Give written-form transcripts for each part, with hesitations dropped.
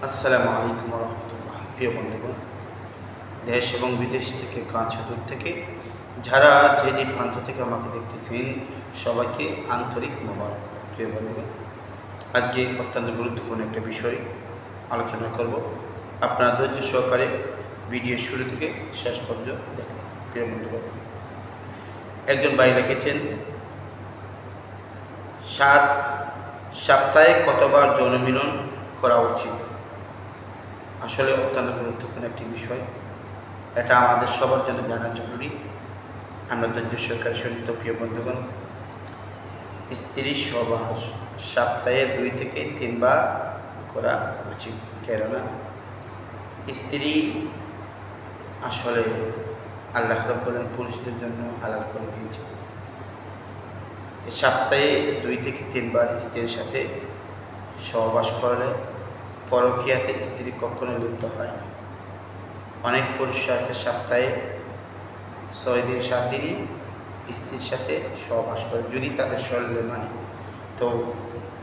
আসসালামু আলাইকুম রহমতুল্লাহ। প্রিয় বন্ধুগণ, দেশ এবং বিদেশ থেকে কাছে দূর থেকে যারা যে প্রান্ত থেকে আমাকে দেখতেছেন সবাইকে আন্তরিক মোবারক। প্রিয় বন্ধুগণ, আজকে অত্যন্ত গুরুত্বপূর্ণ একটা বিষয় আলোচনা করব। আপনারা ধৈর্য সহকারে ভিডিও শুরু থেকে শেষ পর্যন্ত দেখবেন। প্রিয় বন্ধুগণ, একজন ভাই লিখেছেন, 7 সপ্তাহে কতবার যৌন মিলন করা উচিত? আসলে অত্যন্ত গুরুত্বপূর্ণ একটি বিষয়, এটা আমাদের সবার জন্য জানা জরুরি। আমরা ধৈর্য সহকারে শুনি। তো প্রিয় বন্ধুগণ, স্ত্রী সহবাস সপ্তাহে 2 থেকে 3 বার করা উচিত, কেননা স্ত্রী আসলে আল্লাহ রাব্বুল আলামিন পুরুষদের জন্য হালাল করে দিয়েছে। সপ্তাহে 2 থেকে 3 বার স্ত্রীর সাথে সহবাস করলে পরকীয়াতে স্ত্রী কখনো লিপ্ত হয় না। অনেক পুরুষ আছে সপ্তাহে 6 দিন 7 দিনই স্ত্রীর সাথে সহবাস করে, যদি তাদের শরীরে মানে। তো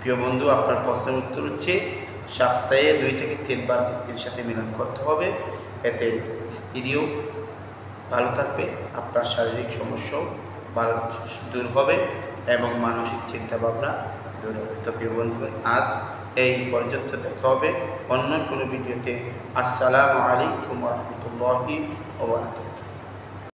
প্রিয় বন্ধু, আপনার প্রশ্নের উত্তর হচ্ছে সপ্তাহে 2 থেকে 3 বার স্ত্রীর সাথে মিলন করতে হবে। এতে স্ত্রীও ভালো থাকবে, আপনার শারীরিক সমস্যাও ভালো দূর হবে এবং মানসিক চিন্তাভাবনা দূর হবে। তো প্রিয় বন্ধুগণ, আজ এই পর্যন্ত দেখা হবে অন্য কোনো ভিডিওতে। আসসালামু আলাইকুম ওয়া রাহমাতুল্লাহি ওয়া বারাকাতুহু।